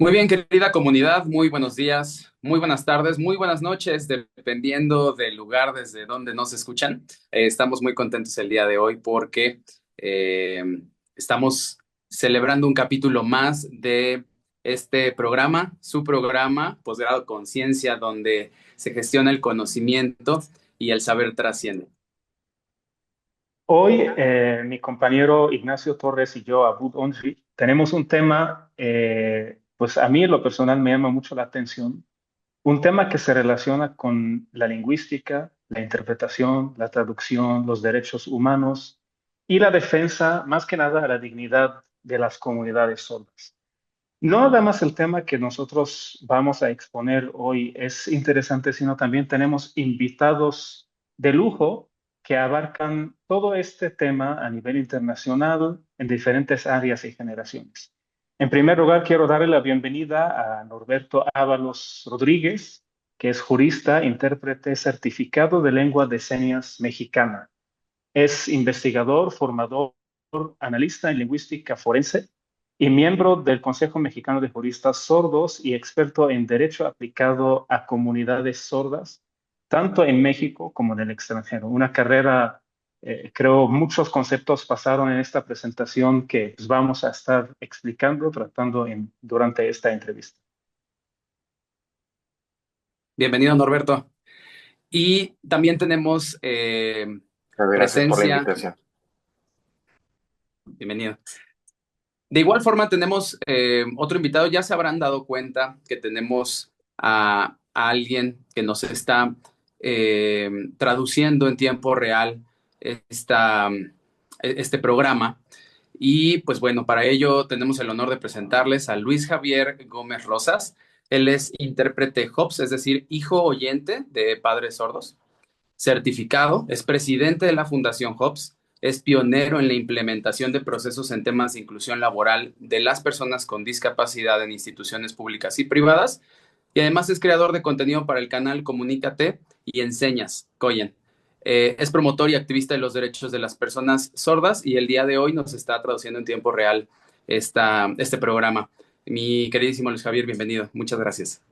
Muy bien, querida comunidad, muy buenos días, muy buenas tardes, muy buenas noches, dependiendo del lugar desde donde nos escuchan. Estamos muy contentos el día de hoy porque eh, estamos celebrando un capítulo más de este programa, su programa, Posgrado Conciencia, donde se gestiona el conocimiento y el saber trasciende. Hoy, mi compañero Ignacio Torres y yo, Abud Onji, tenemos un tema, pues a mí en lo personal me llama mucho la atención, un tema que se relaciona con la lingüística, la interpretación, la traducción, los derechos humanos y la defensa, más que nada, de la dignidad de las comunidades sordas. No nada más el tema que nosotros vamos a exponer hoy es interesante, sino también tenemos invitados de lujo que abarcan todo este tema a nivel internacional en diferentes áreas y generaciones. En primer lugar, quiero darle la bienvenida a Norberto Ábalos Rodríguez, que es jurista, intérprete certificado de lengua de señas mexicana. Es investigador, formador, analista en lingüística forense y miembro del Consejo Mexicano de Juristas Sordos y experto en derecho aplicado a comunidades sordas, tanto en México como en el extranjero. Una carrera, creo, muchos conceptos pasaron en esta presentación que pues, vamos a estar explicando, tratando durante esta entrevista. Bienvenido, Norberto. Y también tenemos Gracias por la presencia, invitación. bienvenido. De igual forma, tenemos otro invitado. Ya se habrán dado cuenta que tenemos a alguien que nos está traduciendo en tiempo real este programa. Y pues bueno, para ello tenemos el honor de presentarles a Luis Javier Gómez Rosas. Él es intérprete HOPS, es decir, hijo oyente de padres sordos certificado, es presidente de la Fundación HOPS, es pionero en la implementación de procesos en temas de inclusión laboral de las personas con discapacidad en instituciones públicas y privadas, y además es creador de contenido para el canal Comunícate y Enseñas, Coyen. Es promotor y activista de los derechos de las personas sordas y el día de hoy nos está traduciendo en tiempo real este programa. Mi queridísimo Luis Javier, bienvenido. Muchas gracias.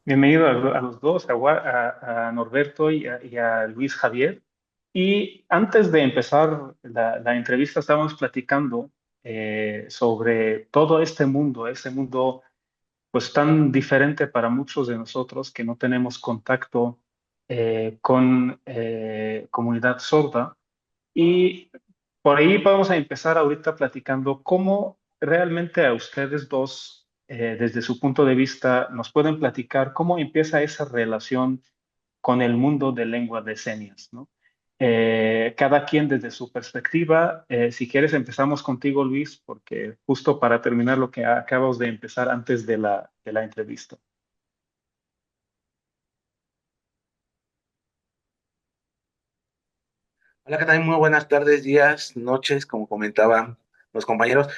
Bienvenido a los dos, a Norberto y a Luis Javier. Y antes de empezar la entrevista, estábamos platicando sobre todo este mundo pues tan diferente para muchos de nosotros que no tenemos contacto con comunidad sorda. Y por ahí vamos a empezar ahorita platicando cómo realmente a ustedes dos, desde su punto de vista, nos pueden platicar cómo empieza esa relación con el mundo de lengua de señas, ¿no? Cada quien desde su perspectiva. Si quieres, empezamos contigo, Luis, porque justo para terminar lo que acabas de empezar antes de la entrevista. Hola, ¿qué tal? Muy buenas tardes, días, noches, como comentaban los compañeros.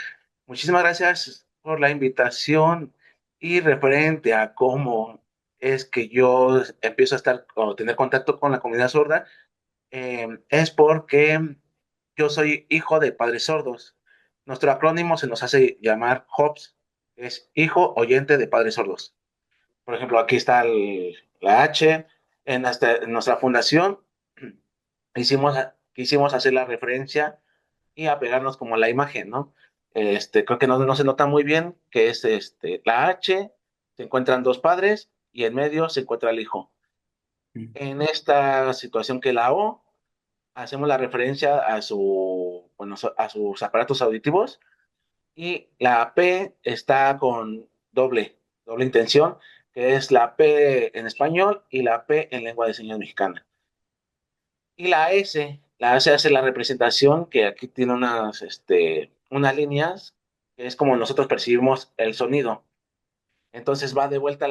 Muchísimas gracias por la invitación y referente a cómo es que yo empiezo a estar o tener contacto con la comunidad sorda, es porque yo soy hijo de padres sordos. Nuestro acrónimo se nos hace llamar HOPS, es Hijo Oyente de Padres Sordos. Por ejemplo, aquí está la H. En nuestra fundación hicimos, quisimos hacer la referencia y apegarnos como a la imagen, ¿no? Creo que no se nota muy bien que es la H, se encuentran dos padres y en medio se encuentra el hijo. En esta situación que la O, hacemos la referencia a bueno, a sus aparatos auditivos y la P está con doble intención, que es la P en español y la P en lengua de señas mexicana. Y la S hace la representación que aquí tiene unas líneas, que es como nosotros percibimos el sonido. Entonces va de vuelta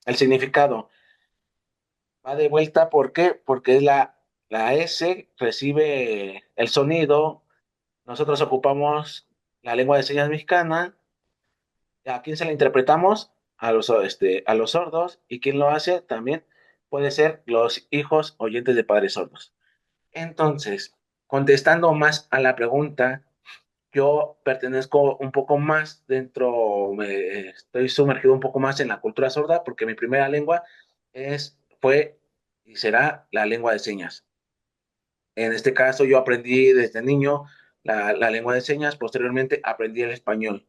el significado. Va de vuelta, ¿por qué? Porque la S recibe el sonido, nosotros ocupamos la lengua de señas mexicana. ¿A quién se la interpretamos? A los sordos. ¿Y quién lo hace? También puede ser los hijos oyentes de padres sordos. Entonces, contestando más a la pregunta, yo pertenezco un poco más estoy sumergido un poco más en la cultura sorda porque mi primera lengua fue y será la lengua de señas. En este caso, yo aprendí desde niño la lengua de señas, posteriormente aprendí el español.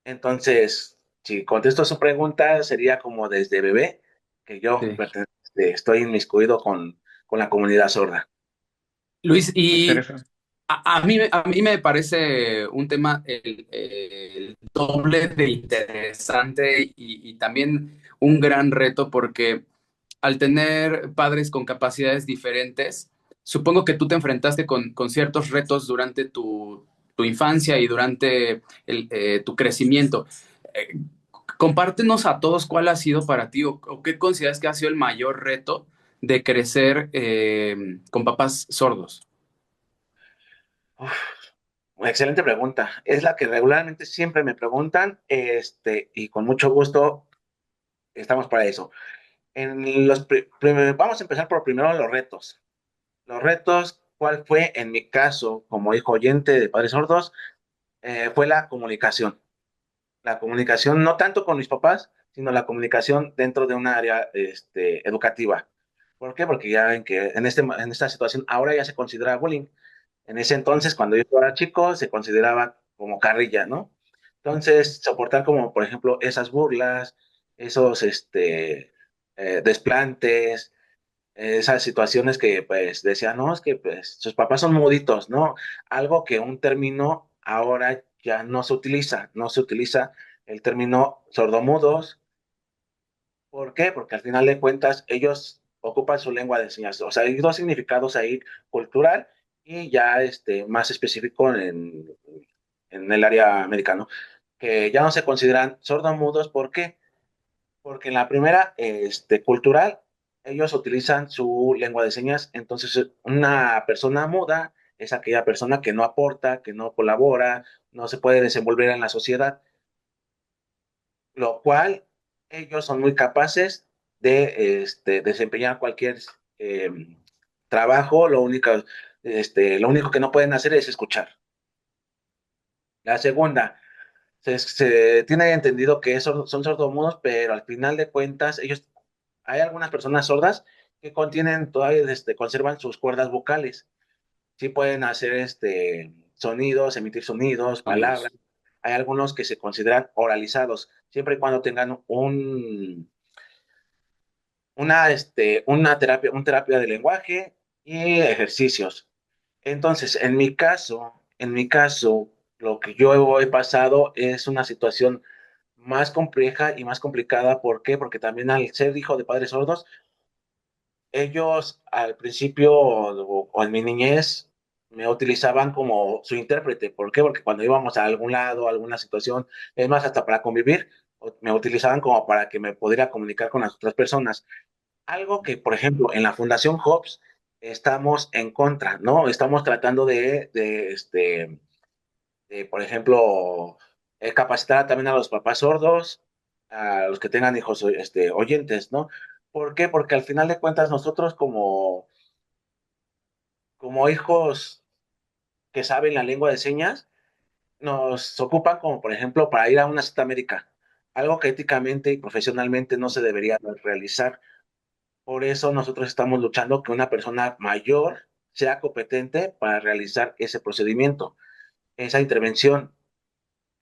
Entonces, si contesto su pregunta, sería como desde bebé que Sí. estoy inmiscuido con la comunidad sorda. Luis, y Interesante. a mí me parece un tema el doble de interesante y también un gran reto porque al tener padres con capacidades diferentes, supongo que tú te enfrentaste con ciertos retos durante tu infancia y durante tu crecimiento. Eh, Compártenos a todos cuál ha sido para ti o qué consideras que ha sido el mayor reto de crecer con papás sordos. Uf, excelente pregunta. Es la que regularmente siempre me preguntan, y con mucho gusto estamos para eso. Vamos a empezar por primero los retos. Los retos, ¿cuál fue en mi caso como hijo oyente de padres sordos? Fue la comunicación. La comunicación no tanto con mis papás, sino la comunicación dentro de un área educativa. ¿Por qué? Porque ya ven que en esta situación ahora ya se considera bullying. En ese entonces, cuando yo era chico, se consideraba como carrilla, ¿no? Entonces, soportar como, por ejemplo, esas burlas, esos desplantes, esas situaciones que pues decían, no, es que pues sus papás son muditos, ¿no? Algo que un término ahora ya no se utiliza el término sordomudos. ¿Por qué? Porque al final de cuentas ellos ocupan su lengua de señas. O sea, hay dos significados ahí, cultural y ya más específico en el área americano, que ya no se consideran sordomudos. ¿Por qué? Porque en la primera, cultural, ellos utilizan su lengua de señas. Entonces, una persona muda es aquella persona que no aporta, que no colabora, no se puede desenvolver en la sociedad, lo cual ellos son muy capaces de desempeñar cualquier eh, trabajo. Lo único que no pueden hacer es escuchar. La segunda, se tiene entendido que son sordomudos, pero al final de cuentas, hay algunas personas sordas que todavía conservan sus cuerdas vocales. Sí pueden hacer sonidos, emitir sonidos, palabras. Sonidos. Hay algunos que se consideran oralizados, siempre y cuando tengan una terapia de lenguaje y ejercicios. Entonces, en mi caso, lo que yo he pasado es una situación más compleja y más complicada. ¿Por qué? Porque también al ser hijo de padres sordos, ellos al principio o en mi niñez me utilizaban como su intérprete. ¿Por qué? Porque cuando íbamos a algún lado, a alguna situación, es más, hasta para convivir, me utilizaban como para que me pudiera comunicar con las otras personas. Algo que, por ejemplo, en la Fundación Hobbes estamos en contra, ¿no? Estamos tratando por ejemplo, capacitar también a los papás sordos, a los que tengan hijos oyentes, ¿no? ¿Por qué? Porque al final de cuentas nosotros como hijos que saben la lengua de señas, nos ocupan como, por ejemplo, para ir a una cita médica, algo que éticamente y profesionalmente no se debería realizar. Por eso nosotros estamos luchando que una persona mayor sea competente para realizar ese procedimiento, esa intervención.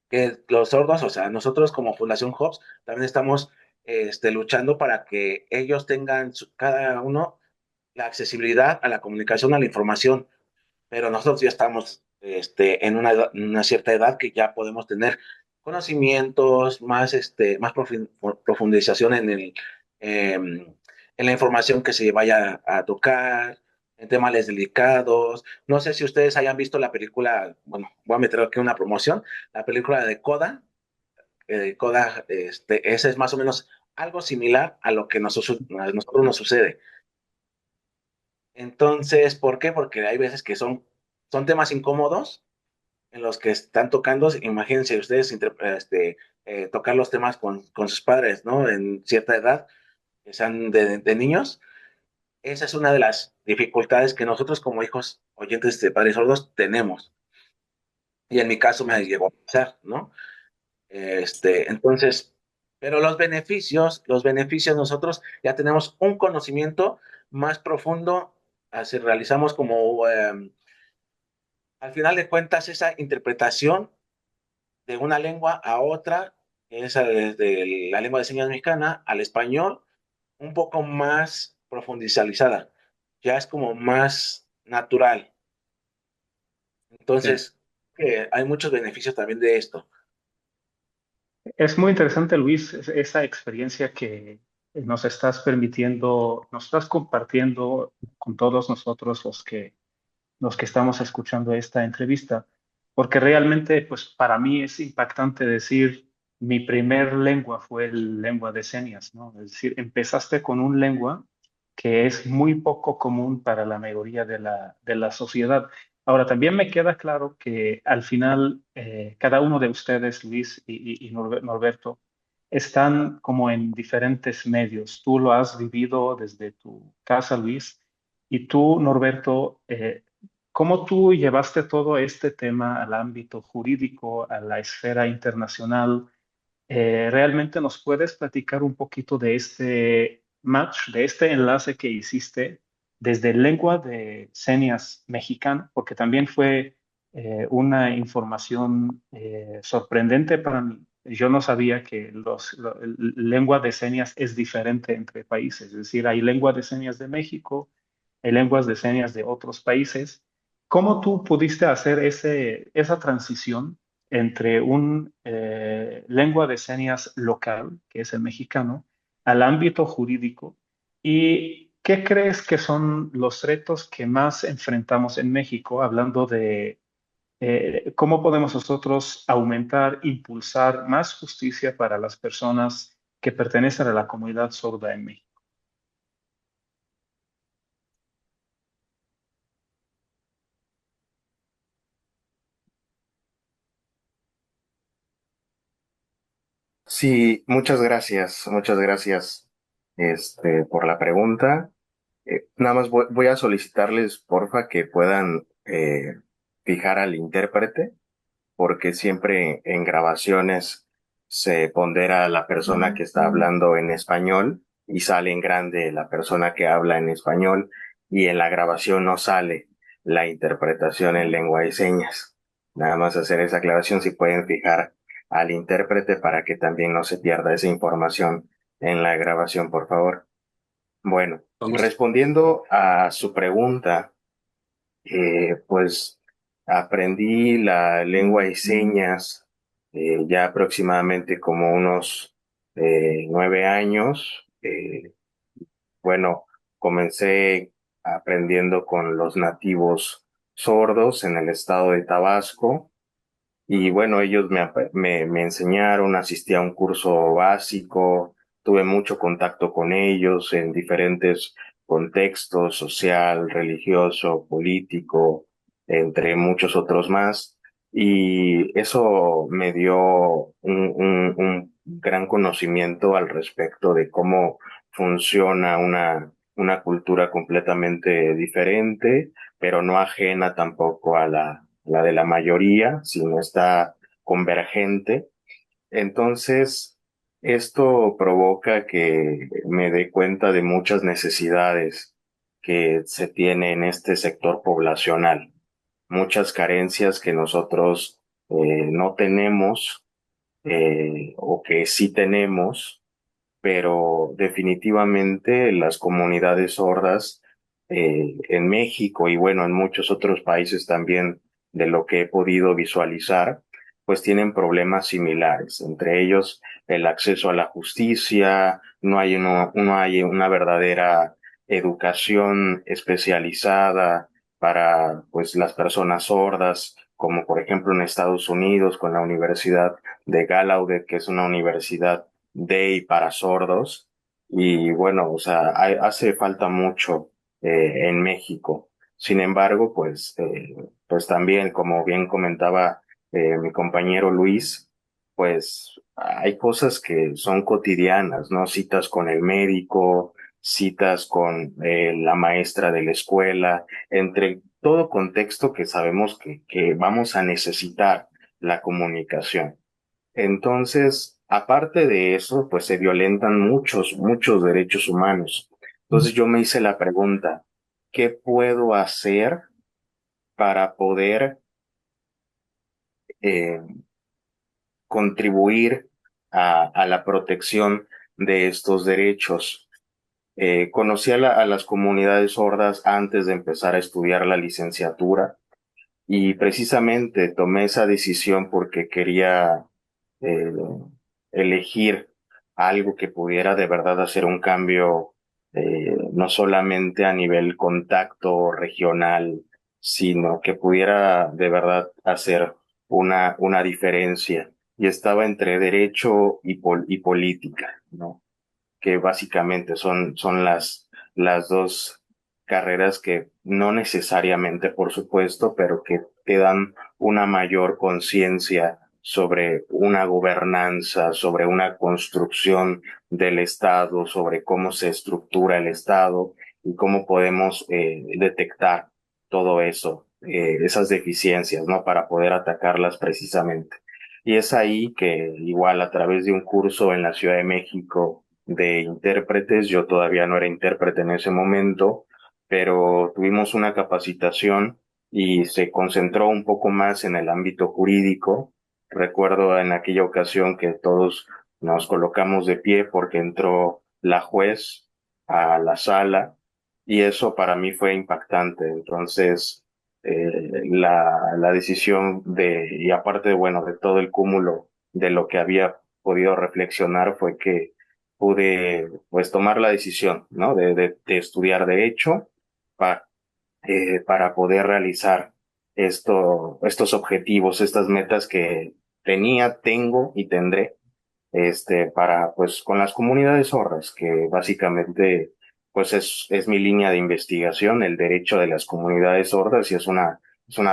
Que los sordos, o sea, nosotros como Fundación Hobbes también estamos luchando para que ellos tengan cada uno la accesibilidad a la comunicación, a la información, pero nosotros ya estamos en una cierta edad que ya podemos tener conocimientos, más profundización en la información que se vaya a tocar, en temas delicados. No sé si ustedes hayan visto la película, bueno, voy a meter aquí una promoción, la película de Coda. Coda, ese es más o menos algo similar a lo que a nosotros nos sucede. Entonces, ¿por qué? Porque hay veces que son temas incómodos en los que están tocando. Imagínense ustedes tocar los temas con sus padres, ¿no? En cierta edad, que sean de niños. Esa es una de las dificultades que nosotros como hijos oyentes de padres sordos tenemos. y en mi caso me llegó a pasar, ¿no? Entonces, pero los beneficios nosotros ya tenemos un conocimiento más profundo, así realizamos como, al final de cuentas, esa interpretación de una lengua a otra, esa desde la lengua de señas mexicana al español, un poco más profundizada, ya es como más natural. Sí. Entonces, hay muchos beneficios también de esto. Es muy interesante, Luis, esa experiencia que nos estás permitiendo, nos estás compartiendo con todos nosotros los que estamos escuchando esta entrevista, porque realmente, pues para mí es impactante decir, mi primer lengua fue el lengua de señas, ¿no? Es decir, empezaste con un lengua que es muy poco común para la mayoría de la sociedad. Ahora, también me queda claro que al final cada uno de ustedes, Luis y Norberto, están como en diferentes medios. Tú lo has vivido desde tu casa, Luis, y tú, Norberto, ¿cómo tú llevaste todo este tema al ámbito jurídico, a la esfera internacional? ¿Realmente nos puedes platicar un poquito de este match, de este enlace que hiciste desde lengua de señas mexicana? Porque también fue una información sorprendente para mí. Yo no sabía que lengua de señas es diferente entre países. Es decir, hay lengua de señas de México, hay lenguas de señas de otros países. ¿Cómo tú pudiste hacer esa transición entre un lengua de señas local, que es el mexicano, al ámbito jurídico? ¿Y qué crees que son los retos que más enfrentamos en México, hablando de cómo podemos nosotros aumentar, impulsar más justicia para las personas que pertenecen a la comunidad sorda en México? Sí, muchas gracias, por la pregunta. Nada más voy a solicitarles, porfa, que puedan fijar al intérprete, porque siempre en grabaciones se pondera la persona que está hablando en español y sale en grande la persona que habla en español y en la grabación no sale la interpretación en lengua de señas. Nada más hacer esa aclaración, si pueden fijar al intérprete para que también no se pierda esa información en la grabación, por favor. Bueno, Con gusto. respondiendo a su pregunta, pues aprendí la lengua de señas ya aproximadamente como unos 9 años. Bueno, comencé aprendiendo con los nativos sordos en el estado de Tabasco. Y bueno, ellos me enseñaron, asistí a un curso básico, tuve mucho contacto con ellos en diferentes contextos, social, religioso, político, entre muchos otros más. Y eso me dio un gran conocimiento al respecto de cómo funciona una cultura completamente diferente, pero no ajena tampoco a la de la mayoría, sino está convergente. Entonces, esto provoca que me dé cuenta de muchas necesidades que se tiene en este sector poblacional, muchas carencias que nosotros no tenemos o que sí tenemos, pero definitivamente las comunidades sordas en México y bueno, en muchos otros países también, de lo que he podido visualizar, pues tienen problemas similares, entre ellos el acceso a la justicia, no hay una verdadera educación especializada para pues las personas sordas, como por ejemplo en Estados Unidos con la Universidad de Gallaudet, que es una universidad de y para sordos. Y bueno, o sea, hace falta mucho en México. Sin embargo, pues también, como bien comentaba mi compañero Luis, pues hay cosas que son cotidianas, ¿no? Citas con el médico, citas con la maestra de la escuela, entre todo contexto que sabemos que vamos a necesitar la comunicación. Entonces, aparte de eso, pues se violentan muchos derechos humanos. Entonces yo me hice la pregunta, ¿qué puedo hacer para poder eh, contribuir a la protección de estos derechos? Conocí a las comunidades sordas antes de empezar a estudiar la licenciatura y precisamente tomé esa decisión porque quería eh, elegir algo que pudiera de verdad hacer un cambio, no solamente a nivel contacto regional, sino que pudiera de verdad hacer una diferencia. Y estaba entre derecho y política, ¿no? Que básicamente son las dos carreras que no necesariamente, por supuesto, pero que te dan una mayor conciencia sobre una gobernanza, sobre una construcción del Estado, sobre cómo se estructura el Estado y cómo podemos detectar todo eso, esas deficiencias, ¿no? Para poder atacarlas precisamente. Y es ahí que igual a través de un curso en la Ciudad de México de intérpretes, yo todavía no era intérprete en ese momento, pero tuvimos una capacitación y se concentró un poco más en el ámbito jurídico. Recuerdo en aquella ocasión que todos nos colocamos de pie porque entró la juez a la sala y eso para mí fue impactante. Entonces, la decisión y aparte, bueno, de todo el cúmulo de lo que había podido reflexionar fue que pude, pues, tomar la decisión, ¿no? De estudiar derecho para, para poder realizar estos objetivos, estas metas que tengo y tendré para, pues, con las comunidades sordas, que básicamente, pues, es mi línea de investigación, el derecho de las comunidades sordas, y es una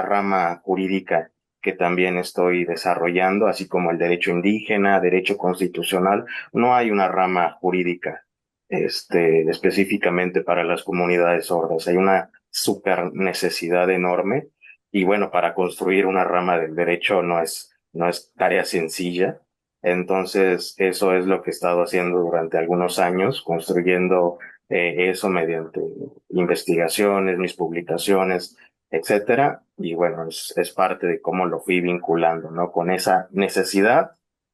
rama jurídica que también estoy desarrollando, así como el derecho indígena, derecho constitucional. No hay una rama jurídica, específicamente para las comunidades sordas. Hay una super necesidad enorme, y bueno, para construir una rama del derecho no es tarea sencilla. Entonces, eso es lo que he estado haciendo durante algunos años, construyendo eso mediante investigaciones, mis publicaciones, etcétera. Y bueno, es parte de cómo lo fui vinculando, ¿no? Con esa necesidad,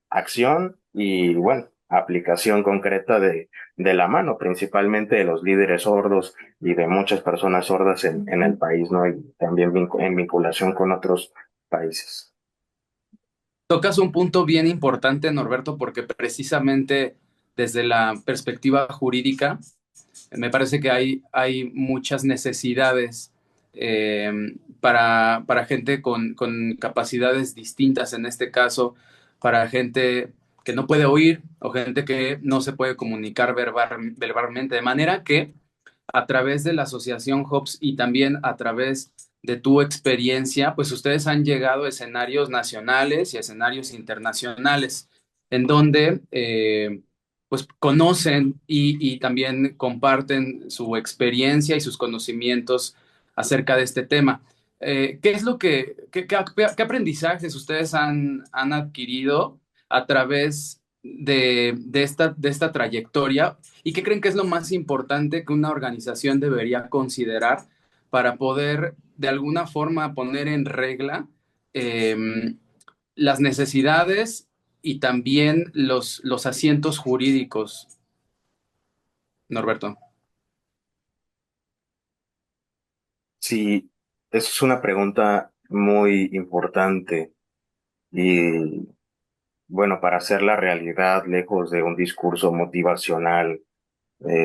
acción y, bueno, aplicación concreta de la mano, principalmente de los líderes sordos y de muchas personas sordas en el país, ¿no? Y también en vinculación con otros países. Tocas un punto bien importante, Norberto, porque precisamente desde la perspectiva jurídica, me parece que hay muchas necesidades para gente con capacidades distintas, en este caso, para gente que no puede oír o gente que no se puede comunicar verbalmente, de manera que a través de la asociación Hobbes y también a través de tu experiencia, pues ustedes han llegado a escenarios nacionales y a escenarios internacionales, en donde pues conocen y también comparten su experiencia y sus conocimientos acerca de este tema. ¿Qué es lo qué aprendizajes ustedes han adquirido a través de esta trayectoria? ¿Y qué creen que es lo más importante que una organización debería considerar para poder de alguna forma poner en regla eh, las necesidades y también los asientos jurídicos, Norberto? Sí, eso es una pregunta muy importante y bueno, para hacerla realidad, lejos de un discurso motivacional,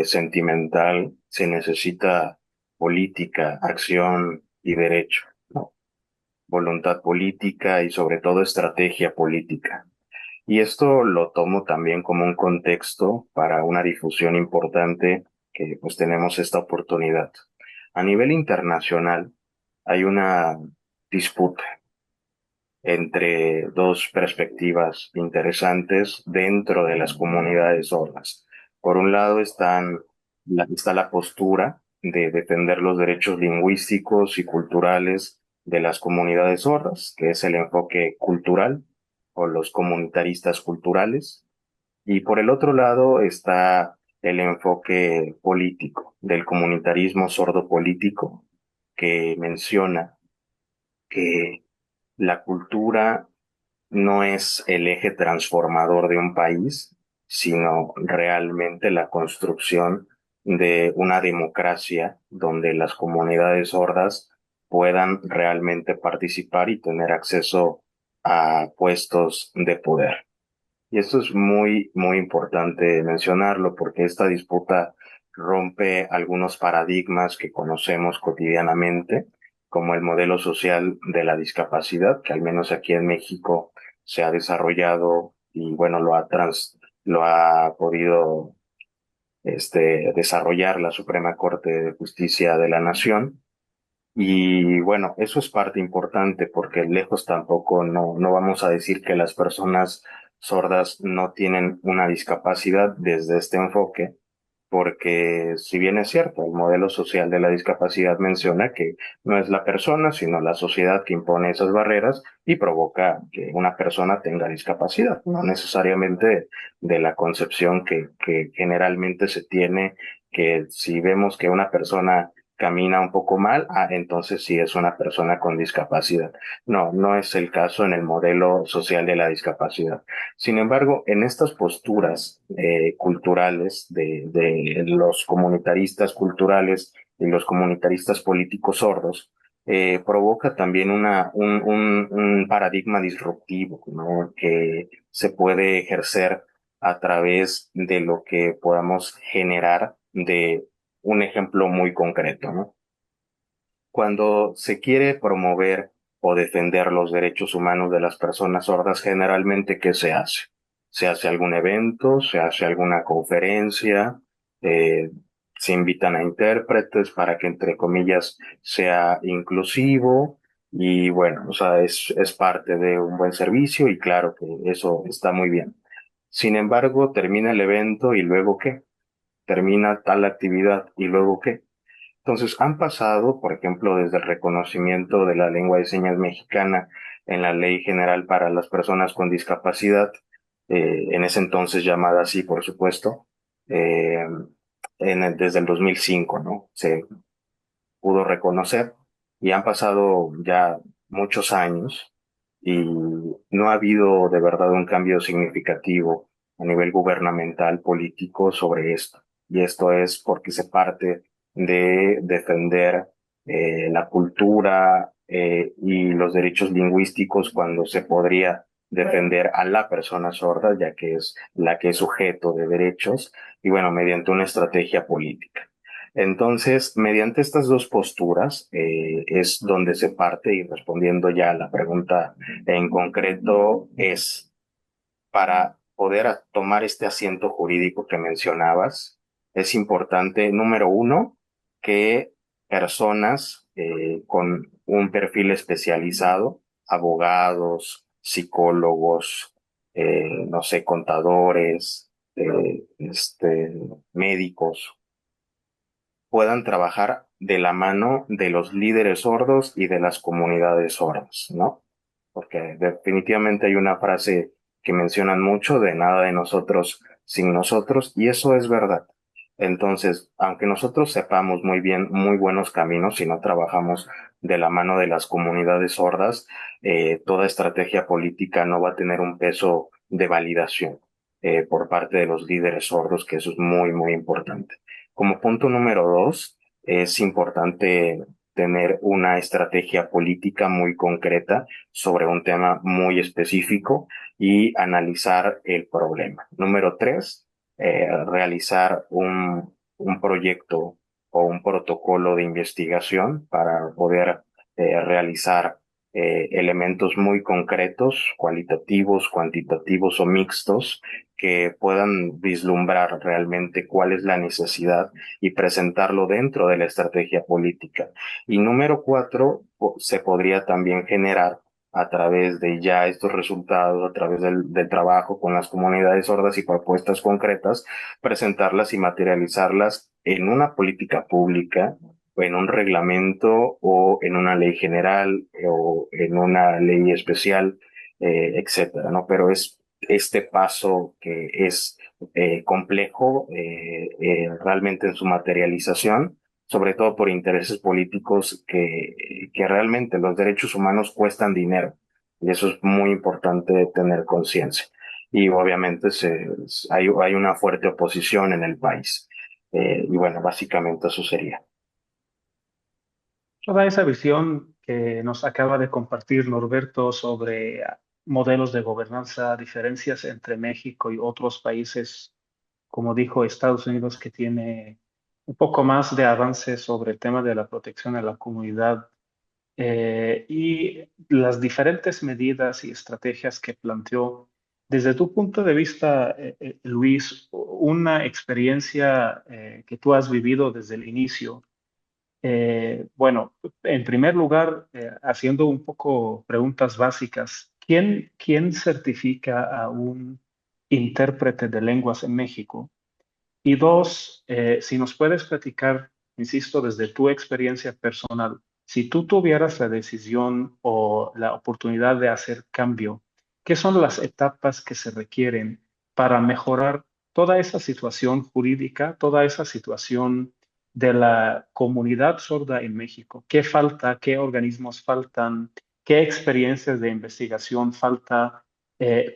sentimental, se necesita política, acción y derecho, ¿no? Voluntad política y sobre todo estrategia política. Y esto lo tomo también como un contexto para una difusión importante que pues tenemos esta oportunidad. A nivel internacional hay una disputa entre dos perspectivas interesantes dentro de las comunidades sordas. Por un lado está la postura de defender los derechos lingüísticos y culturales de las comunidades sordas, que es el enfoque cultural o los comunitaristas culturales. Y por el otro lado está el enfoque político del comunitarismo sordo político, que menciona que la cultura no es el eje transformador de un país, sino realmente la construcción de una democracia donde las comunidades sordas puedan realmente participar y tener acceso a puestos de poder. Y esto es muy, muy importante mencionarlo porque esta disputa rompe algunos paradigmas que conocemos cotidianamente, como el modelo social de la discapacidad, que al menos aquí en México se ha desarrollado y bueno, lo ha podido desarrollar la Suprema Corte de Justicia de la Nación. Y bueno, eso es parte importante porque lejos tampoco no vamos a decir que las personas sordas no tienen una discapacidad desde este enfoque, porque si bien es cierto, el modelo social de la discapacidad menciona que no es la persona, sino la sociedad que impone esas barreras y provoca que una persona tenga discapacidad, no necesariamente de la concepción que generalmente se tiene, que si vemos que una persona camina un poco mal, entonces sí es una persona con discapacidad. No, no es el caso en el modelo social de la discapacidad. Sin embargo, en estas posturas culturales de los comunitaristas culturales y los comunitaristas políticos sordos, provoca también un paradigma disruptivo, ¿no? Que se puede ejercer a través de lo que podamos generar de un ejemplo muy concreto, ¿no? Cuando se quiere promover o defender los derechos humanos de las personas sordas, generalmente, ¿qué se hace? Se hace algún evento, se hace alguna conferencia, eh, se invitan a intérpretes para que, entre comillas, sea inclusivo y bueno, o sea, es parte de un buen servicio y claro que eso está muy bien. Sin embargo, termina el evento y luego ¿qué? Termina tal actividad y luego ¿qué? Entonces, han pasado, por ejemplo, desde el reconocimiento de la lengua de señas mexicana en la Ley General para las Personas con Discapacidad, en ese entonces llamada así, por supuesto, eh, desde el 2005, ¿no? Se pudo reconocer y han pasado ya muchos años y no ha habido de verdad un cambio significativo a nivel gubernamental, político sobre esto. Y esto es porque se parte de defender la cultura y los derechos lingüísticos cuando se podría defender a la persona sorda, ya que es la que es sujeto de derechos, y bueno, mediante una estrategia política. Entonces, mediante estas dos posturas es donde se parte y respondiendo ya a la pregunta en concreto es para poder tomar este asiento jurídico que mencionabas, es importante, número uno, que personas con un perfil especializado, abogados, psicólogos, no sé, contadores, médicos, puedan trabajar de la mano de los líderes sordos y de las comunidades sordas, ¿no? Porque definitivamente hay una frase que mencionan mucho de nada de nosotros sin nosotros, y eso es verdad. Entonces, aunque nosotros sepamos muy bien, muy buenos caminos, si no trabajamos de la mano de las comunidades sordas, toda estrategia política no va a tener un peso de validación por parte de los líderes sordos, que eso es muy, muy importante. Como punto número dos, es importante tener una estrategia política muy concreta sobre un tema muy específico y analizar el problema. Número tres, realizar un proyecto o un protocolo de investigación para poder realizar elementos muy concretos, cualitativos, cuantitativos o mixtos, que puedan vislumbrar realmente cuál es la necesidad y presentarlo dentro de la estrategia política. Y número cuatro, se podría también generar a través de ya estos resultados, a través del trabajo con las comunidades sordas y propuestas concretas, presentarlas y materializarlas en una política pública o en un reglamento o en una ley general o en una ley especial, etcétera, ¿no? Pero es este paso que es complejo realmente en su materialización, sobre todo por intereses políticos que realmente los derechos humanos cuestan dinero. Y eso es muy importante tener conciencia. Y obviamente hay una fuerte oposición en el país. Y bueno, básicamente eso sería. Toda esa visión que nos acaba de compartir Norberto sobre modelos de gobernanza, diferencias entre México y otros países, como dijo Estados Unidos, que tiene un poco más de avance sobre el tema de la protección a la comunidad, y las diferentes medidas y estrategias que planteó. Desde tu punto de vista, Luis, una experiencia que tú has vivido desde el inicio. Bueno, en primer lugar, haciendo un poco preguntas básicas, ¿quién certifica a un intérprete de lenguas en México? Y dos, si nos puedes platicar, insisto, desde tu experiencia personal, si tú tuvieras la decisión o la oportunidad de hacer cambio, ¿qué son las etapas que se requieren para mejorar toda esa situación jurídica, toda esa situación de la comunidad sorda en México? ¿Qué falta? ¿Qué organismos faltan? ¿Qué experiencias de investigación falta?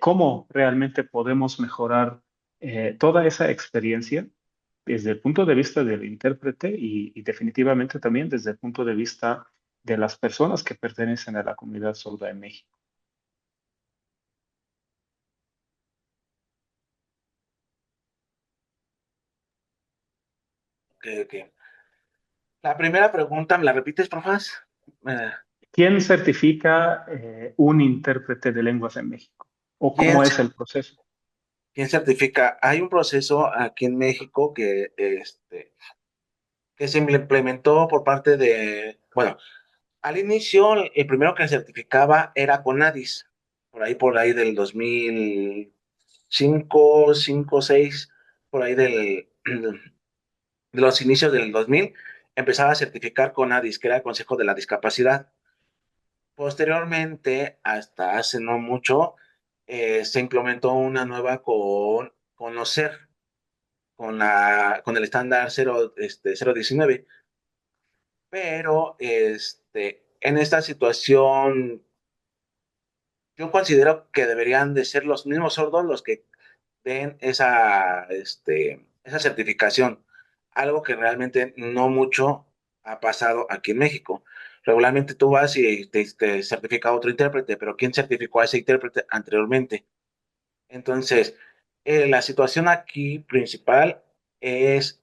¿Cómo realmente podemos mejorar toda esa experiencia desde el punto de vista del intérprete y definitivamente también desde el punto de vista de las personas que pertenecen a la comunidad sorda en México? Ok. La primera pregunta, ¿me la repites, profas? Eh, ¿Quién certifica un intérprete de lenguas en México? ¿O ¿quién, cómo es el proceso? quién certifica? Hay un proceso aquí en México que se implementó por parte de, bueno, al inicio, el primero que certificaba era Conadis, por ahí del 2005, 5, 6, por ahí de los inicios del 2000, empezaba a certificar Conadis, que era el Consejo de la Discapacidad. Posteriormente, hasta hace no mucho, se implementó una nueva con OCER, con el estándar 019. Pero en esta situación, yo considero que deberían de ser los mismos sordos los que den esa certificación, algo que realmente no mucho ha pasado aquí en México. Regularmente tú vas y te certifica otro intérprete, pero ¿quién certificó a ese intérprete anteriormente? Entonces, la situación aquí principal es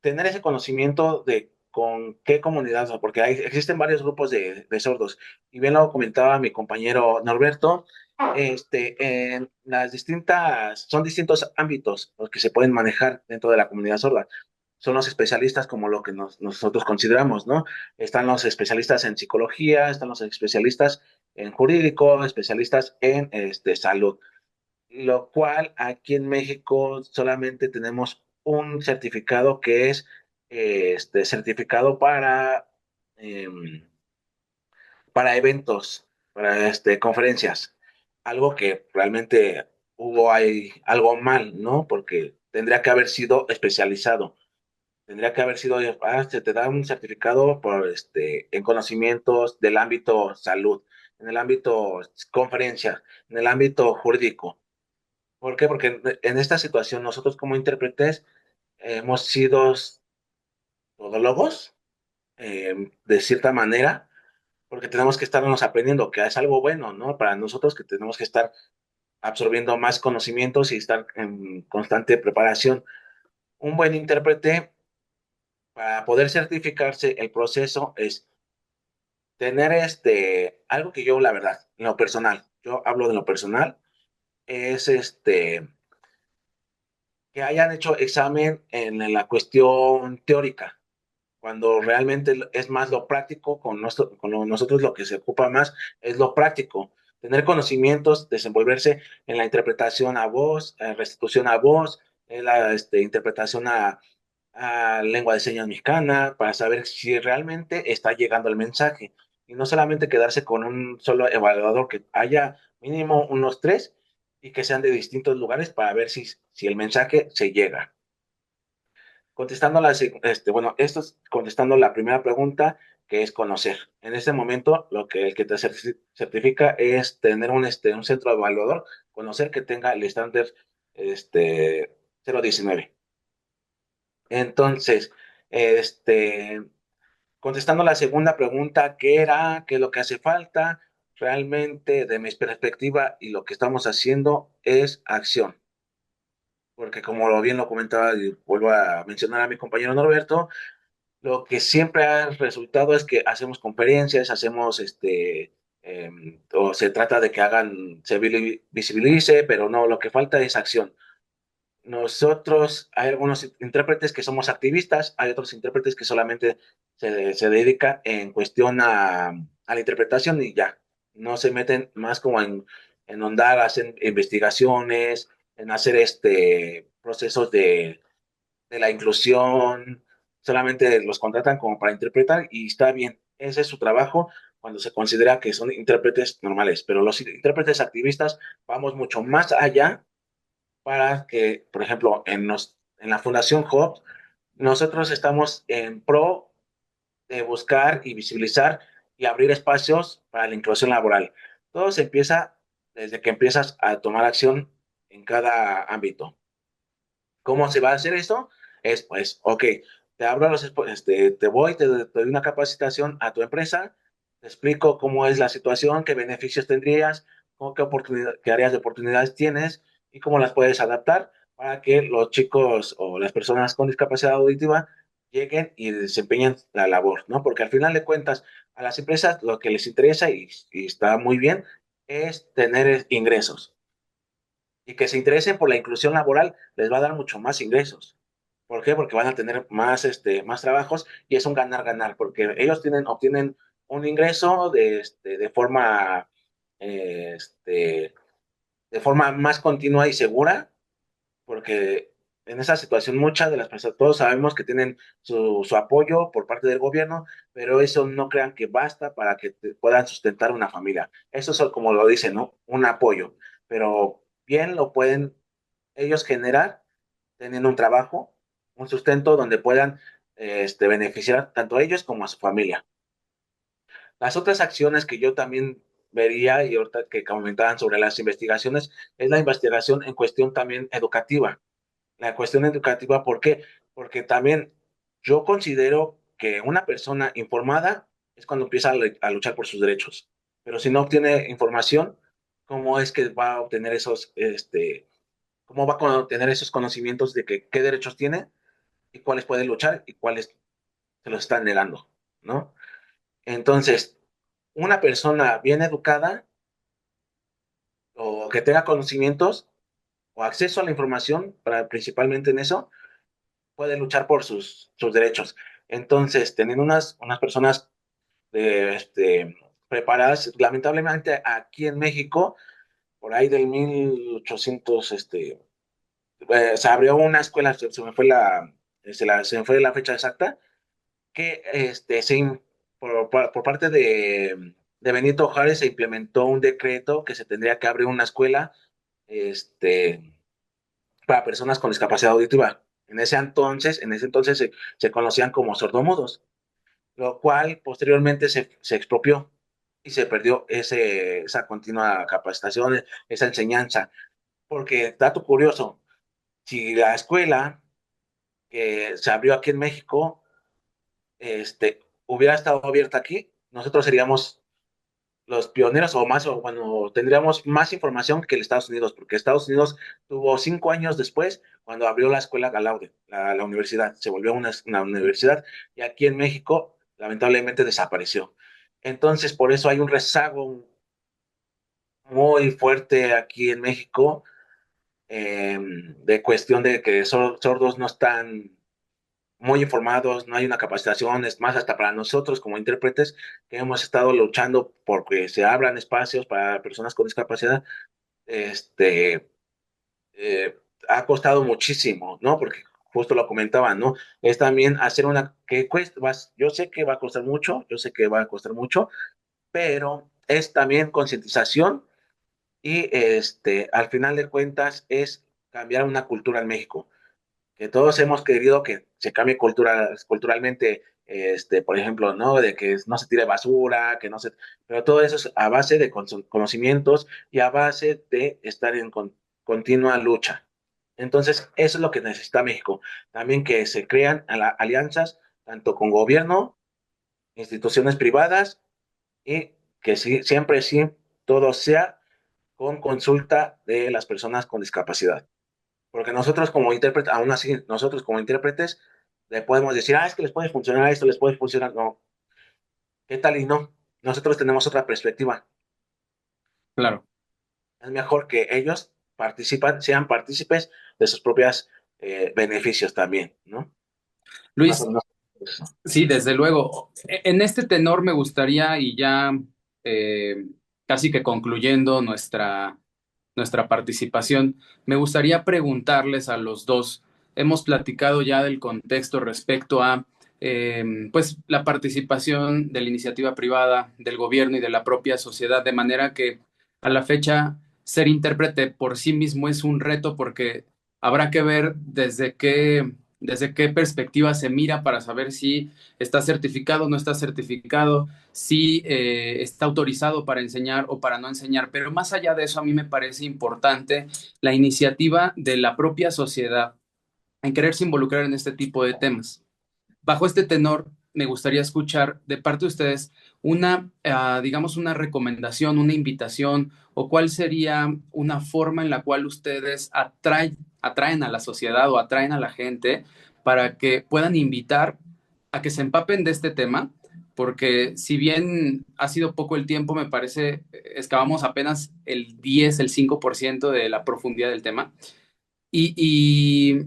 tener ese conocimiento de con qué comunidad, ¿no? Porque existen varios grupos de sordos. Y bien lo comentaba mi compañero Norberto, en las son distintos ámbitos los que se pueden manejar dentro de la comunidad sorda. Son los especialistas como lo que nosotros consideramos, ¿no? Están los especialistas en psicología, están los especialistas en jurídico, especialistas en salud, lo cual aquí en México solamente tenemos un certificado que es certificado para eventos, para conferencias, algo que realmente hubo ahí algo mal, ¿no? Porque tendría que haber sido especializado, tendría que haber sido, se te da un certificado en conocimientos del ámbito salud, en el ámbito conferencia, en el ámbito jurídico. ¿Por qué? Porque en esta situación nosotros como intérpretes hemos sido todólogos, de cierta manera, porque tenemos que estarnos aprendiendo, que es algo bueno, ¿no? Para nosotros que tenemos que estar absorbiendo más conocimientos y estar en constante preparación. Un buen intérprete, para poder certificarse, el proceso es tener algo que yo, la verdad, en lo personal, yo hablo de lo personal, es que hayan hecho examen en la cuestión teórica, cuando realmente es más lo práctico, nosotros lo que se ocupa más es lo práctico, tener conocimientos, desenvolverse en la interpretación a voz, restitución a voz, en la interpretación a lengua de señas mexicana, para saber si realmente está llegando el mensaje. Y no solamente quedarse con un solo evaluador, que haya mínimo unos tres y que sean de distintos lugares para ver si el mensaje se llega. Contestando bueno, esto es contestando la primera pregunta, que es conocer. En este momento, el que te certifica es tener un centro evaluador, conocer que tenga el estándar 019. Entonces, este, contestando la segunda pregunta, ¿qué es lo que hace falta? Realmente, de mi perspectiva y lo que estamos haciendo es acción. Porque como bien lo comentaba y vuelvo a mencionar a mi compañero Norberto, lo que siempre ha resultado es que hacemos conferencias, o se trata de que se visibilice, pero no, lo que falta es acción. Nosotros, hay algunos intérpretes que somos activistas, hay otros intérpretes que solamente se dedican en cuestión a la interpretación y ya, no se meten más como en ahondar, hacen investigaciones, en hacer procesos de la inclusión, solamente los contratan como para interpretar y está bien, ese es su trabajo cuando se considera que son intérpretes normales, pero los intérpretes activistas vamos mucho más allá para que, por ejemplo, en la Fundación Hub, nosotros estamos en pro de buscar y visibilizar y abrir espacios para la inclusión laboral. Todo se empieza desde que empiezas a tomar acción en cada ámbito. ¿Cómo se va a hacer esto? Es pues, ok, te abro te doy una capacitación a tu empresa, te explico cómo es la situación, qué beneficios tendrías, qué áreas de oportunidades tienes y cómo las puedes adaptar para que los chicos o las personas con discapacidad auditiva lleguen y desempeñen la labor, ¿no? Porque al final de cuentas, a las empresas lo que les interesa y está muy bien es tener ingresos y que se interesen por la inclusión laboral les va a dar mucho más ingresos. ¿Por qué? Porque van a tener más trabajos y es un ganar-ganar, porque ellos obtienen un ingreso eh, este, de forma más continua y segura, porque en esa situación muchas de las personas, todos sabemos que tienen su apoyo por parte del gobierno, pero eso no crean que basta para que puedan sustentar una familia. Eso es como lo dicen, ¿no? Un apoyo, pero bien lo pueden ellos generar teniendo un trabajo, un sustento donde puedan beneficiar tanto a ellos como a su familia. Las otras acciones que yo también vería y ahorita que comentaban sobre las investigaciones es la investigación en cuestión también educativa. La cuestión educativa, ¿por qué? Porque también yo considero que una persona informada es cuando empieza a luchar por sus derechos. Pero si no obtiene información, ¿cómo es que va a obtener cómo va a tener esos conocimientos de qué derechos tiene y cuáles puede luchar y cuáles se los están negando, ¿no? Entonces, una persona bien educada o que tenga conocimientos o acceso a la información, principalmente en eso, puede luchar por sus derechos. Entonces, teniendo unas personas preparadas, lamentablemente aquí en México, por ahí del 1800, se abrió una escuela, se me fue la fecha exacta, que por parte de Benito Juárez se implementó un decreto que se tendría que abrir una escuela este, para personas con discapacidad auditiva. En ese entonces se conocían como sordomudos, lo cual posteriormente se expropió y se perdió esa continua capacitación, esa enseñanza. Porque, dato curioso, si la escuela que se abrió aquí en México hubiera estado abierta aquí, nosotros seríamos los pioneros o bueno, tendríamos más información que el Estados Unidos, porque Estados Unidos tuvo 5 años después cuando abrió la escuela Gallaudet, la universidad, se volvió una universidad y aquí en México lamentablemente desapareció. Entonces, por eso hay un rezago muy fuerte aquí en México de cuestión de que sordos no están muy informados, no hay una capacitación, es más, hasta para nosotros como intérpretes que hemos estado luchando porque se abran espacios para personas con discapacidad, este, ha costado muchísimo, ¿no? Porque justo lo comentaba, ¿no? Es también hacer una que cuesta, yo sé que va a costar mucho, yo sé que va a costar mucho, pero es también concientización y al final de cuentas es cambiar una cultura en México, que todos hemos querido que se cambie culturalmente, por ejemplo, ¿no? De que no se tire basura, que no se... Pero todo eso es a base de conocimientos y a base de estar en continua lucha. Entonces, eso es lo que necesita México. También que se crean alianzas tanto con gobierno, instituciones privadas y que sí, siempre sí, todo sea con consulta de las personas con discapacidad. Porque nosotros como intérpretes, aún así, nosotros como intérpretes, le podemos decir, es que les puede funcionar esto, les puede funcionar, no, ¿qué tal y no? Nosotros tenemos otra perspectiva. Claro. Es mejor que ellos sean partícipes de sus propios beneficios también, ¿no? Más o Luis, menos eso. sí, desde luego. En este tenor me gustaría, y ya eh, casi que concluyendo nuestra participación, me gustaría preguntarles a los dos. Hemos platicado ya del contexto respecto a pues la participación de la iniciativa privada, del gobierno y de la propia sociedad, de manera que a la fecha ser intérprete por sí mismo es un reto porque habrá que ver desde qué perspectiva se mira para saber si está certificado o no está certificado, si está autorizado para enseñar o para no enseñar. Pero más allá de eso, a mí me parece importante la iniciativa de la propia sociedad en quererse involucrar en este tipo de temas. Bajo este tenor, me gustaría escuchar de parte de ustedes digamos, una recomendación, una invitación, o cuál sería una forma en la cual ustedes atraen a la sociedad o atraen a la gente para que puedan invitar a que se empapen de este tema, porque si bien ha sido poco el tiempo, me parece, excavamos apenas el 10, el 5% de la profundidad del tema. Y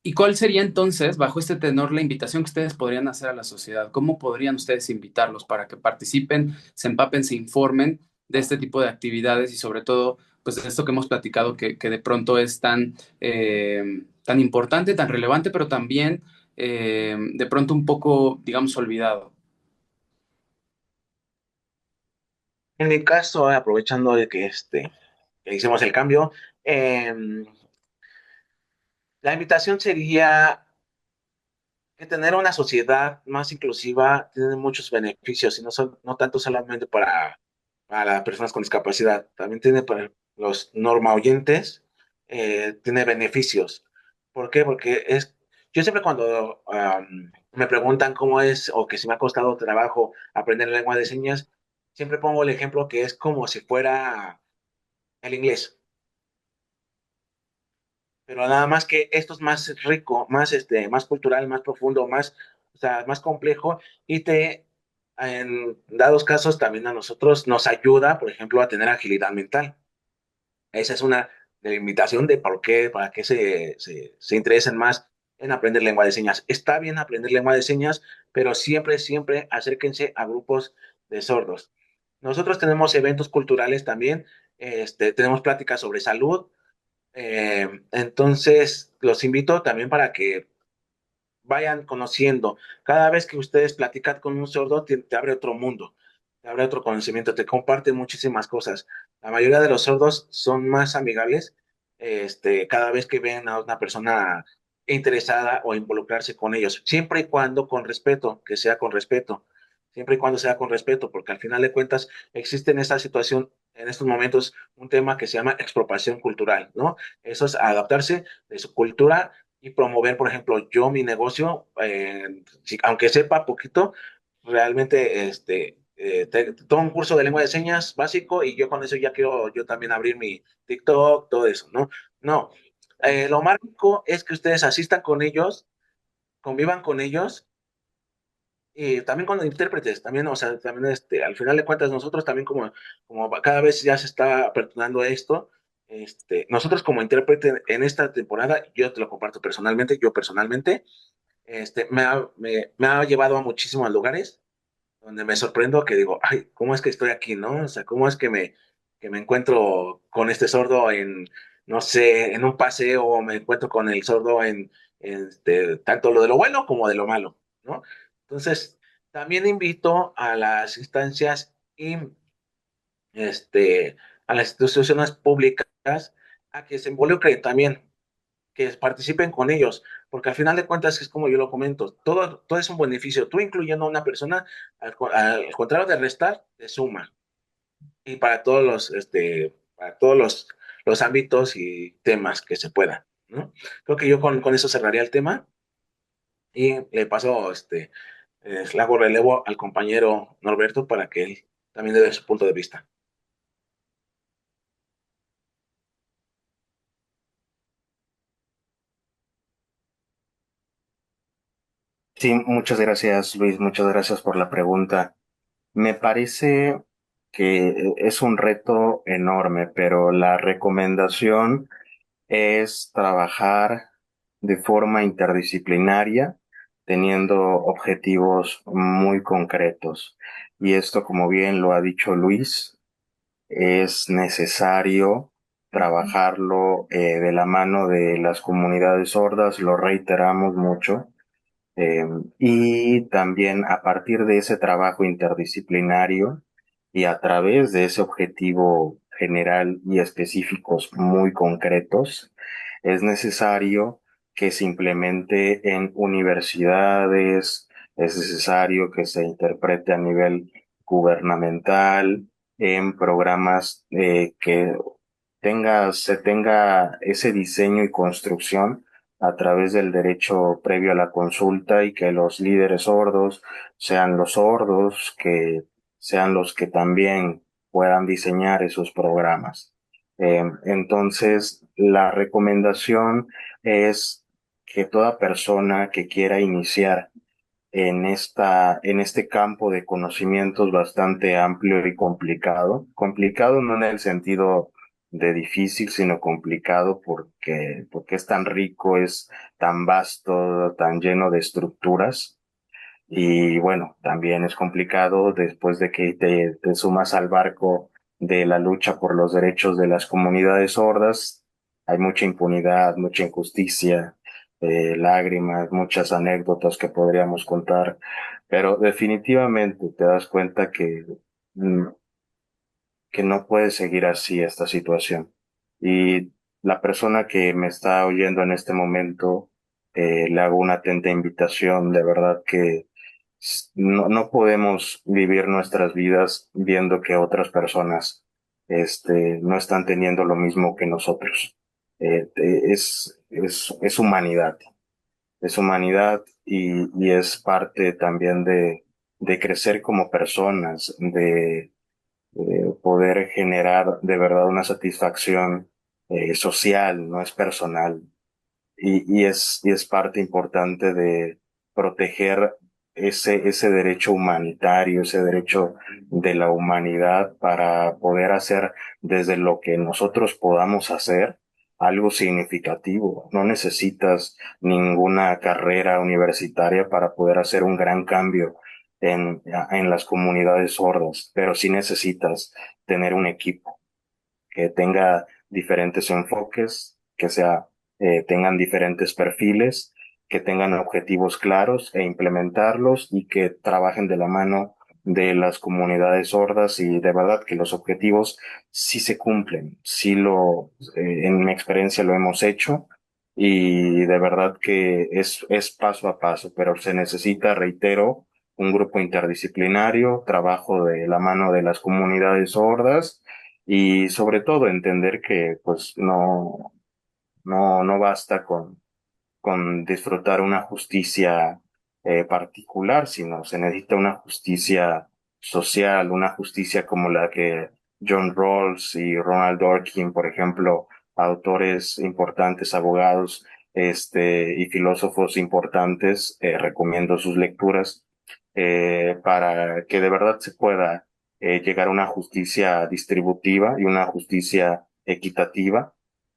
¿Y cuál sería entonces, bajo este tenor, la invitación que ustedes podrían hacer a la sociedad? ¿Cómo podrían ustedes invitarlos para que participen, se empapen, se informen de este tipo de actividades y sobre todo, pues de esto que hemos platicado que de pronto es tan importante, tan relevante, pero también de pronto un poco, digamos, olvidado? En mi caso, aprovechando de que, que hicimos el cambio, la invitación sería que tener una sociedad más inclusiva tiene muchos beneficios y no tanto solamente para las personas con discapacidad, también tiene para los norma oyentes, tiene beneficios. ¿Por qué? Yo siempre cuando me preguntan cómo es o que si me ha costado trabajo aprender lengua de señas, siempre pongo el ejemplo que es como si fuera el inglés, pero nada más que esto es más rico, más cultural, más profundo, o sea, más complejo y en dados casos también a nosotros nos ayuda, por ejemplo, a tener agilidad mental. Esa es una delimitación de para qué se interesen más en aprender lengua de señas. Está bien aprender lengua de señas, pero siempre, siempre acérquense a grupos de sordos. Nosotros tenemos eventos culturales también, tenemos pláticas sobre salud, entonces, los invito también para que vayan conociendo. Cada vez que ustedes platican con un sordo, te abre otro mundo, te abre otro conocimiento, te comparte muchísimas cosas. La mayoría de los sordos son más amigables, cada vez que ven a una persona interesada o involucrarse con ellos, siempre y cuando con respeto, que sea con respeto, siempre y cuando sea con respeto, porque al final de cuentas existe en esta situación, en estos momentos, un tema que se llama expropiación cultural, ¿no? Eso es adaptarse de su cultura y promover, por ejemplo, yo mi negocio, aunque sepa poquito, realmente tomo un curso de lengua de señas básico y yo con eso ya quiero yo también abrir mi TikTok, todo eso, ¿no? No, lo más rico es que ustedes asistan con ellos, convivan con ellos y también con los intérpretes, también, o sea, también al final de cuentas nosotros también como cada vez ya se está aperturando esto, nosotros como intérprete en esta temporada, yo te lo comparto personalmente, yo personalmente, me ha llevado a muchísimos lugares donde me sorprendo que digo, ay, ¿cómo es que estoy aquí, no? O sea, ¿cómo es que me encuentro con este sordo no sé, en un paseo me encuentro con el sordo tanto lo de lo bueno como de lo malo, ¿no? Entonces, también invito a las instancias y a las instituciones públicas a que se involucren también, que participen con ellos, porque al final de cuentas es como yo lo comento, todo es un beneficio. Tú incluyendo a una persona, al contrario de restar, te suma. Y para todos los ámbitos y temas que se puedan, ¿no? Creo que yo con eso cerraría el tema y le paso, le hago relevo al compañero Norberto para que él también dé su punto de vista. Sí, muchas gracias, Luis, muchas gracias por la pregunta. Me parece que es un reto enorme, pero la recomendación es trabajar de forma interdisciplinaria, teniendo objetivos muy concretos. Y esto, como bien lo ha dicho Luis, es necesario trabajarlo de la mano de las comunidades sordas, lo reiteramos mucho. eh, y también a partir de ese trabajo interdisciplinario y a través de ese objetivo general y específicos muy concretos, es necesario que se implemente en universidades, es necesario que se interprete a nivel gubernamental, en programas que se tenga ese diseño y construcción a través del derecho previo a la consulta y que los líderes sordos sean los sordos, que sean los que también puedan diseñar esos programas. Entonces, la recomendación es que toda persona que quiera iniciar en este campo de conocimientos bastante amplio y complicado. Complicado no en el sentido de difícil, sino complicado porque es tan rico, es tan vasto, tan lleno de estructuras. Y bueno, también es complicado después de que te sumas al barco de la lucha por los derechos de las comunidades sordas. Hay mucha impunidad, mucha injusticia, lágrimas, muchas anécdotas que podríamos contar, pero definitivamente te das cuenta mm, que no puede seguir así esta situación. Y la persona que me está oyendo en este momento, le hago una atenta invitación, de verdad que no podemos vivir nuestras vidas viendo que otras personas, no están teniendo lo mismo que nosotros. Es humanidad, es humanidad y es parte también de crecer como personas, de poder generar de verdad una satisfacción social, no es personal. Y es parte importante de proteger ese derecho humanitario, ese derecho de la humanidad para poder hacer desde lo que nosotros podamos hacer algo significativo. No necesitas ninguna carrera universitaria para poder hacer un gran cambio en las comunidades sordas, pero sí necesitas tener un equipo que tenga diferentes enfoques, tengan diferentes perfiles, que tengan objetivos claros e implementarlos y que trabajen de la mano de las comunidades sordas y de verdad que los objetivos sí se cumplen, en mi experiencia lo hemos hecho y de verdad que es paso a paso, pero se necesita, reitero, un grupo interdisciplinario, trabajo de la mano de las comunidades sordas y sobre todo entender que pues no basta con disfrutar una justicia particular, sino se necesita una justicia social, una justicia como la que John Rawls y Ronald Dworkin, por ejemplo, autores importantes, abogados, y filósofos importantes, recomiendo sus lecturas, para que de verdad se pueda llegar a una justicia distributiva y una justicia equitativa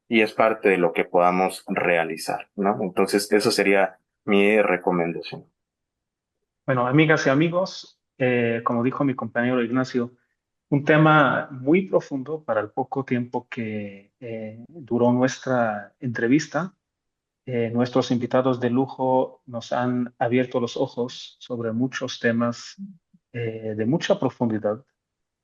y es parte de lo que podamos realizar, ¿no? Entonces, esa sería mi recomendación. Bueno, amigas y amigos, como dijo mi compañero Ignacio, Un tema muy profundo para el poco tiempo que duró nuestra entrevista. Nuestros invitados de lujo nos han abierto los ojos sobre muchos temas de mucha profundidad.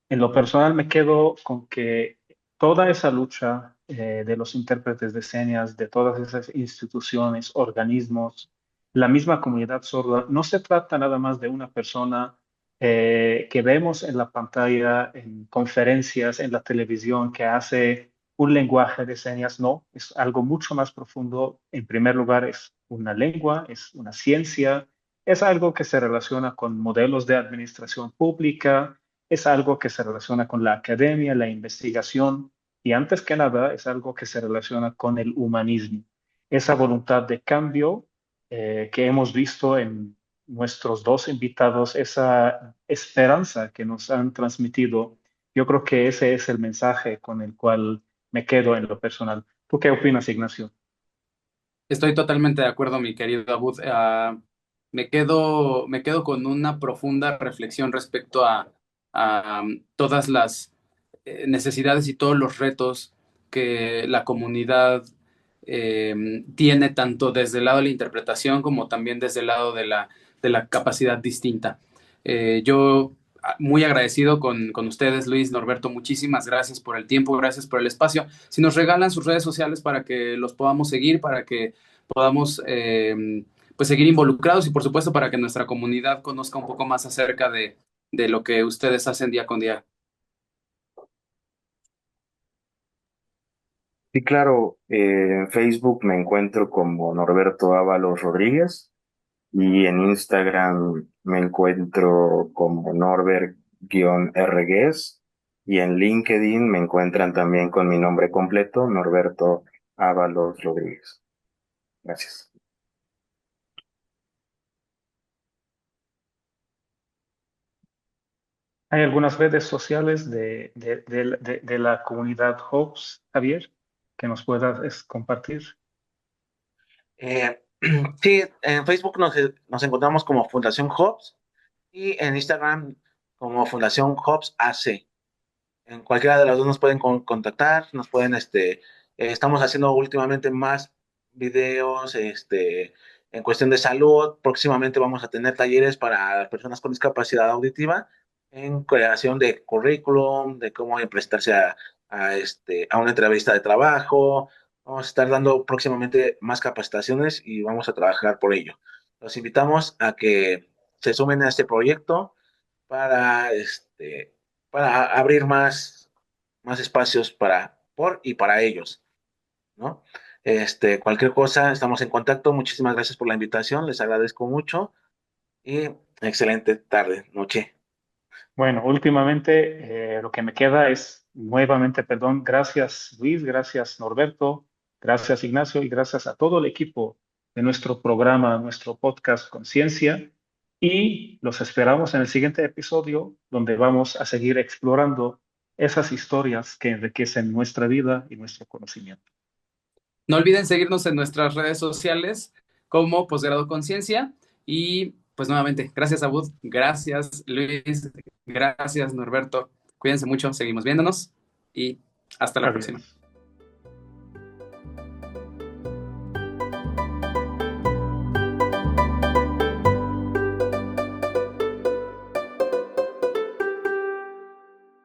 En lo personal me quedo con que toda esa lucha de los intérpretes de señas, de todas esas instituciones, organismos, la misma comunidad sorda, no se trata nada más de una persona que vemos en la pantalla, en conferencias, en la televisión, que hace un lenguaje de señas. No, es algo mucho más profundo. En primer lugar, es una lengua, es una ciencia, es algo que se relaciona con modelos de administración pública, es algo que se relaciona con la academia, la investigación, y antes que nada es algo que se relaciona con el humanismo. Esa voluntad de cambio que hemos visto en nuestros dos invitados, esa esperanza que nos han transmitido, yo creo que ese es el mensaje con el cual me quedo en lo personal. ¿Tú qué opinas, Ignacio? Estoy totalmente de acuerdo, mi querido Abud. Me quedo con una profunda reflexión respecto a todas las necesidades y todos los retos que la comunidad tiene, tanto desde el lado de la interpretación como también desde el lado de la capacidad distinta. Yo muy agradecido con ustedes, Luis, Norberto, muchísimas gracias por el tiempo, gracias por el espacio. Si nos regalan sus redes sociales para que los podamos seguir, para que podamos pues seguir involucrados y por supuesto para que nuestra comunidad conozca un poco más acerca de lo que ustedes hacen día con día. Sí, claro, en Facebook me encuentro como Norberto Ábalos Rodríguez y en Instagram me encuentro como Norbert-Rgues y en LinkedIn me encuentran también con mi nombre completo, Norberto Ábalos Rodríguez. Gracias. ¿Hay algunas redes sociales de la comunidad Hopes, Javier, que nos puedas compartir? Eh, sí, en Facebook nos encontramos como Fundación Hobbes y en Instagram como Fundación Hobbes AC. En cualquiera de las dos nos pueden contactar, nos pueden, estamos haciendo últimamente más videos, en cuestión de salud. Próximamente vamos a tener talleres para personas con discapacidad auditiva en creación de currículum, de cómo presentarse a una entrevista de trabajo. Vamos a estar dando próximamente más capacitaciones y vamos a trabajar por ello. Los invitamos a que se sumen a este proyecto para, para abrir más espacios por y para ellos, ¿no? Cualquier cosa, estamos en contacto. Muchísimas gracias por la invitación, les agradezco mucho y excelente tarde, noche. Bueno, últimamente lo que me queda es nuevamente, perdón, gracias Luis, gracias Norberto, gracias Ignacio y gracias a todo el equipo de nuestro programa, nuestro podcast Conciencia. Y los esperamos en el siguiente episodio donde vamos a seguir explorando esas historias que enriquecen nuestra vida y nuestro conocimiento. No olviden seguirnos en nuestras redes sociales como Posgrado Conciencia y pues nuevamente, gracias a Bud, gracias Luis, gracias Norberto, cuídense mucho, seguimos viéndonos y hasta la próxima. Adiós.